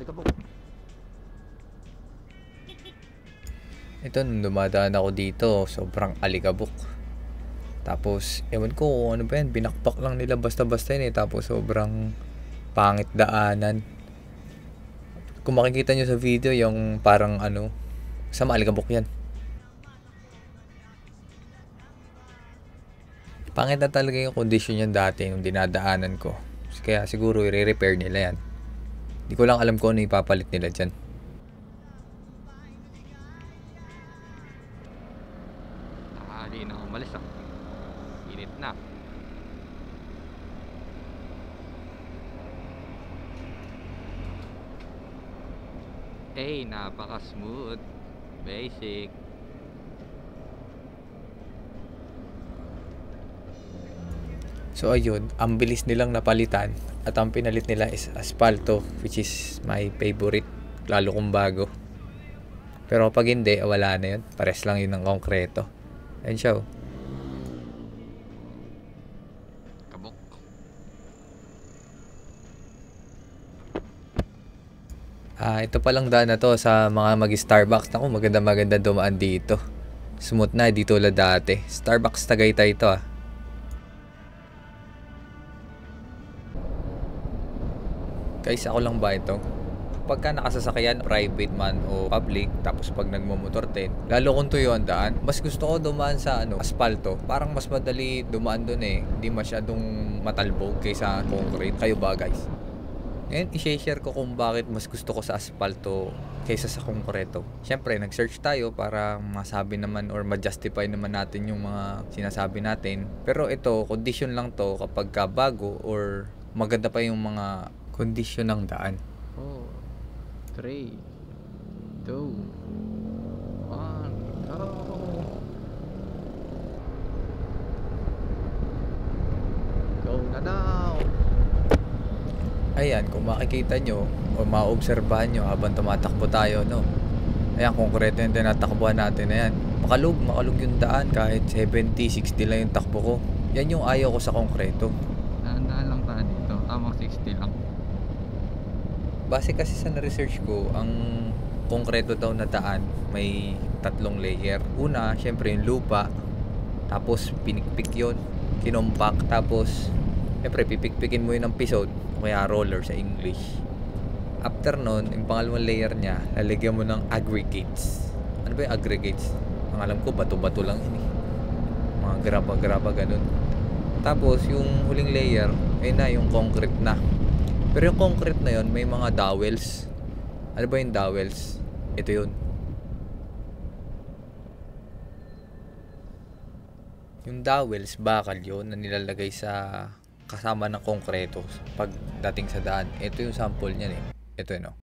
Alikabok. Ito, nung dumadaan ako dito, sobrang alikabok. Tapos, ewan ko kung ano ba yan, binakpak lang nila basta-basta yun eh. Tapos, sobrang pangit daanan. Kung makikita nyo sa video, yung parang ano, sa alikabok yan. Pangit na talaga yung condition yan dati nung dinadaanan ko. Kaya siguro i-repair nila yan. Hindi ko lang alam kung ano ipapalit nila dyan. Tanghali na umalis ah. Init na. Eh, napaka-smooth. Basic. So ayun, ang bilis nilang napalitan at ang pinalit nila is asfalto, which is my favorite, lalo kung bago. Pero pag hindi, wala na yun. Pares lang yun ng konkreto. Ayun siya oh. Kabok. Ito palang daan na to sa mga mag-Starbucks. Ako, maganda dumaan dito. Smooth na, dito tulad dati. Starbucks Tagaytay ito ah. Guys, ako lang ba ito? Pagka nakasasakyan, private man o public, tapos pag nagmumotor din, lalo kung tuyo ang daan, mas gusto ko dumaan sa asfalto. Parang mas madali dumaan dun eh. Hindi masyadong matalbog kaysa concrete. Kayo ba guys? Ngayon, i-share ko kung bakit mas gusto ko sa asfalto kaysa sa konkreto. Siyempre, nag-search tayo para masabi naman or ma-justify naman natin yung mga sinasabi natin. Pero ito, condition lang to kapag ka bago or maganda pa yung mga kondisyon ng daan. 4, 3, 2, 1, go! Go na daw! Ayan, kung makikita nyo o maobserbahan nyo habang tumatakbo tayo, no? Ayan, konkreto yung tinatakbuhan natin na yan. Makalug yung daan kahit 70, 60 lang yung takbo ko. Yan yung ayaw ko sa konkreto. Dahan-dahan lang tayo dito. Tamang 60 lang. Base kasi sa na-research ko, ang konkreto daw na daan may 3 layer. Una, syempre yung lupa. Tapos pinikpik yun. Kinompak. Tapos, syempre pipikpikin mo yun ng pisod. O kaya roller sa English. After nun, yung pangalawang layer niya, lalagyan mo ng aggregates. Ano ba yung aggregates? Ang alam ko, bato-bato lang yun eh. Mga graba-graba ganun. Tapos, yung huling layer, ayun na, yung concrete na. Pero yung concrete na yun, may mga dowels. Ano ba yung dowels? Ito yun. Yung dowels, bakal yun na nilalagay sa kasama ng konkreto pagdating sa daan. Ito yung sample niyan eh. Ito yun oh.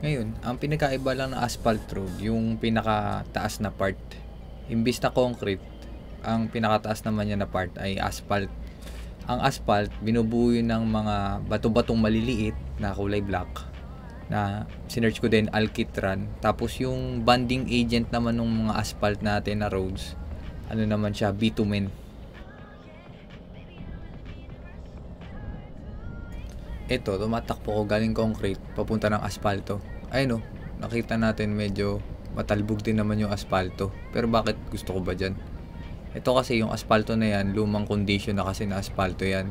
Ngayon, ang pinakaiba lang ng asphalt road, yung pinakataas na part. Imbis na concrete, ang pinakataas naman niya na part ay asphalt. Ang asphalt, binubuo yun ng mga bato-batong maliliit na kulay black na sinearch ko din Alkitran. Tapos yung bonding agent naman ng mga asphalt natin na roads, ano naman siya, bitumen. Ito, tumatakbo ko galing concrete papunta ng asphalto. Ayun oh, nakita natin medyo matalbog din naman yung asphalto. Pero bakit gusto ko ba dyan? Ito kasi yung asphalto na yan, lumang condition na kasi na asphalto yan.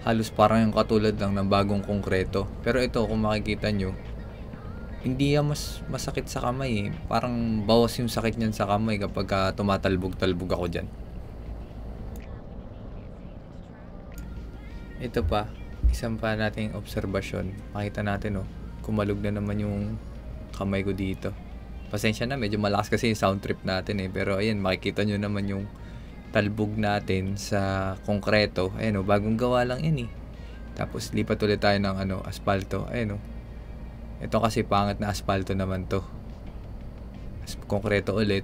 Halos parang yung katulad lang ng bagong konkreto. Pero ito, kung makikita nyo, hindi yan mas masakit sa kamay eh. Parang bawas yung sakit niyan sa kamay kapag tumatalbog-talbog ako dyan. Ito pa, isang pa nating obserbasyon. Makita natin oh, kumalog na naman yung kamay ko dito. Pasensya na, medyo malakas kasi yung sound trip natin eh. Pero ayan, makikita nyo naman yung talbog natin sa konkreto. Ayan o, bagong gawa lang yan eh. Tapos lipat ulit tayo ng asfalto. Ayan o. Ito kasi pangit na asfalto naman to. Konkreto ulit.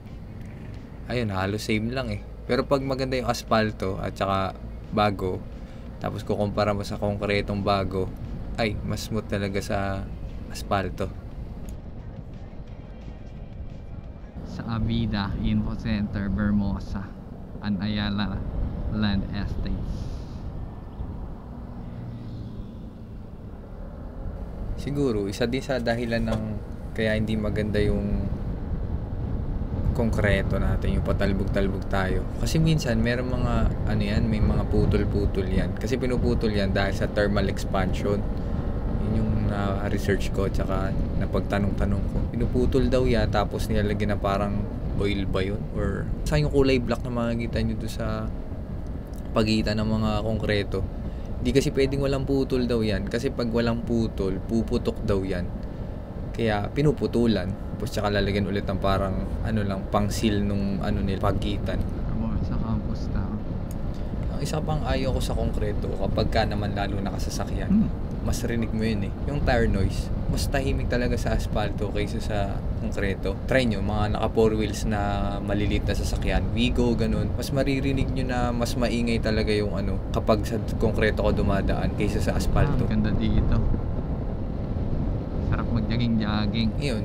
Ayun, halos same lang eh. Pero pag maganda yung asfalto at saka bago, tapos kukumpara mo sa konkretong bago, ay, mas smooth talaga sa asfalto. Sa Avida Info Center, Vermosa. An Ayala Land Estates. Siguro, isa din sa dahilan ng kaya hindi maganda yung konkreto natin, yung patalbog-talbog tayo. Kasi minsan, meron mga, may mga putol-putol yan. Kasi pinuputol yan dahil sa thermal expansion. Yun yung na-research ko, tsaka napagtanong-tanong ko. Pinuputol daw yan, tapos nilalagyan na parang oil ba yun? Or saan yung kulay black na makikita nyo doon sa pagitan ng mga konkreto? Hindi kasi pwedeng walang putol daw yan. Kasi pag walang putol, puputok daw yan. Kaya pinuputulan. Tapos tsaka lalagyan ulit ng parang pang-seal nung nila pagitan. Sa campus na. Ang isa pang ayaw ko sa konkreto, kapag ka naman lalo nakasasakyan, mas rinig mo yun eh. Yung tire noise, mas tahimik talaga sa asfalto kaysa sa konkreto. Try nyo, mga naka 4 wheels na maliliit na sasakyan, Wigo, ganun. Mas maririnig nyo na mas maingay talaga yung kapag sa konkreto ko dumadaan kaysa sa asfalto. Ganda dito. Sarap mag-jogging-jogging. Ngayon,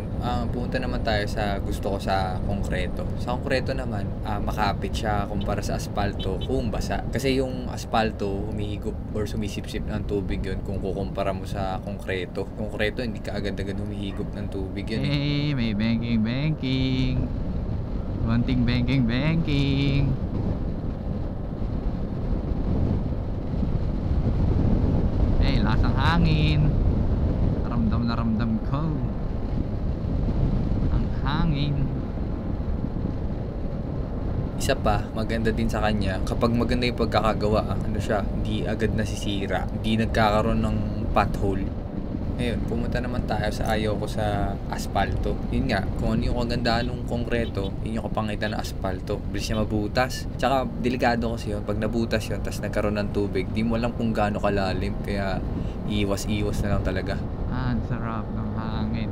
pumunta naman tayo sa gusto ko sa konkreto. Sa konkreto naman, makapit siya kumpara sa asfalto kung basa. Kasi yung asfalto, humihigop or sumisipsip ng tubig yun kung kukumpara mo sa konkreto. Konkreto, hindi ka agad-agad humihigop ng tubig yun. Hey, may banking. Wanting banking. Hey, lasang hangin. Ramdam ko ang hangin. Isa pa, maganda din sa kanya, kapag maganda yung pagkakagawa, hindi agad nasisira, hindi nagkakaroon ng pothole. Ngayon, pumunta naman tayo sa ayaw ko sa asfalto. Yun nga, kung ano yung kagandahan ng konkreto, yun yung kapangitan ng asfalto. Bilis niya mabutas. Tsaka, delikado kasi yun. Pag nabutas yun, tapos nagkaroon ng tubig, di mo alam kung gaano kalalim. Kaya, iwas na lang talaga. Ang sarap ng hangin.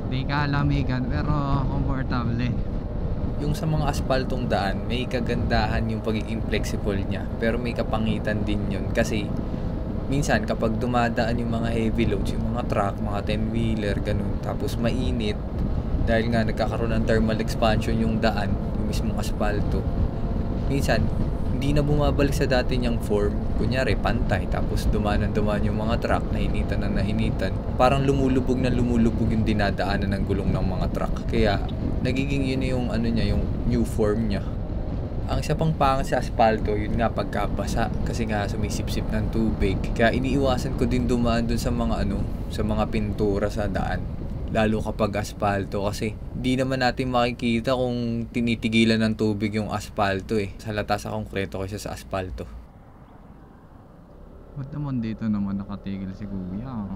Di kalamigan, pero komportable. Yung sa mga asfaltong daan, may kagandahan yung pagiging flexible niya. Pero may kapangitan din yun. Kasi, minsan kapag dumadaan yung mga heavy loads, yung mga truck, mga 10-wheeler, ganun, tapos mainit, dahil nga nagkakaroon ng thermal expansion yung daan, yung mismong asfalto, minsan, hindi na bumabalik sa dati niyang form. Kunyari, pantay, tapos dumaan yung mga truck, nahinitan. Parang lumulubog yung dinadaanan ng gulong ng mga truck. Kaya, nagiging yun yung yung new form niya. Ang isa pang pangit sa asfalto, yun nga pagkabasa kasi nga sumisipsip ng tubig. Kaya iniiwasan ko din dumaan dun sa mga sa mga pintura sa daan. Lalo kapag asfalto kasi di naman natin makikita kung tinitigilan ng tubig yung asfalto eh. Salata sa konkreto kaysa sa asfalto. Ba't naman dito naman nakatigil si Kuya?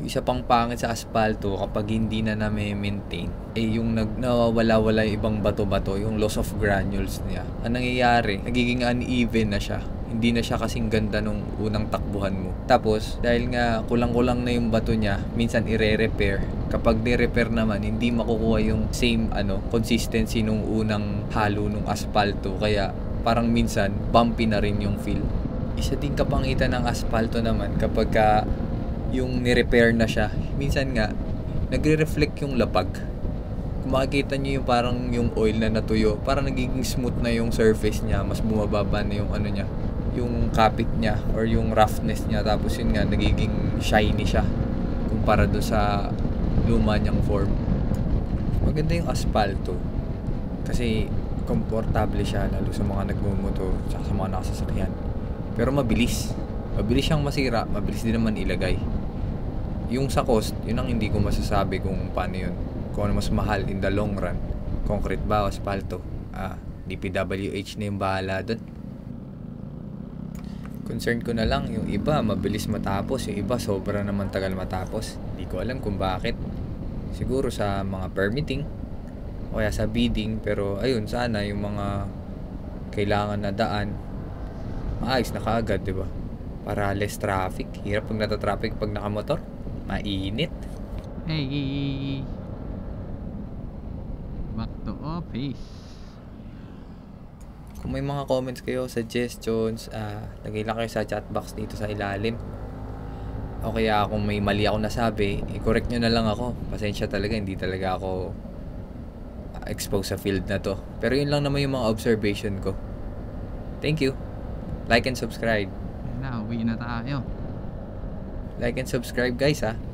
Isa pang pangit sa asfalto kapag hindi na maintain yung nawawala-wala yung ibang bato-bato, yung loss of granules niya. Ang nangyayari, nagiging uneven na siya. Hindi na siya kasing ganda nung unang takbuhan mo. Tapos, dahil nga kulang-kulang na yung bato niya, minsan ire-repair. Kapag ni-repair naman, hindi makukuha yung same consistency nung unang halo nung asfalto. Kaya parang minsan bumpy na rin yung feel. Isa din kapangitan ng asfalto naman kapag yung ni-repair na siya, minsan nga nagre-reflect yung lapag. Kung makikita nyo yung parang yung oil na natuyo, parang nagiging smooth na yung surface niya, mas bumababa na yung niya, yung kapit niya or yung roughness niya, tapos yun nga nagiging shiny siya kumpara doon sa luma niyang form. Maganda yung asfalto kasi komportable siya lalo sa mga nagmumotor at sa mga nakasasakyan, pero mabilis siyang masira, mabilis din naman ilagay. Yung sa cost, yun ang hindi ko masasabi kung paano yun, kung ano mas mahal in the long run, concrete ba o asfalto. DPWH na yung bahala dun. Concern ko na lang, yung iba mabilis matapos, yung iba sobra naman tagal matapos. Hindi ko alam kung bakit. Siguro sa mga permitting o kaya sa bidding, pero ayun, sana yung mga kailangan na daan maayos na kaagad, diba? Para less traffic. Hirap pag nata-traffic pag nakamotor. Mainit. Hey! Back to office. Kung may mga comments kayo, suggestions, lagay lang kayo sa chat box dito sa ilalim. O kaya kung may mali ako nasabi, i-correct nyo na lang ako. Pasensya talaga, hindi talaga ako expose sa field na to. Pero yun lang naman yung mga observation ko. Thank you. Like and subscribe. Ayan na, uwi na tayo. Like and subscribe guys ha.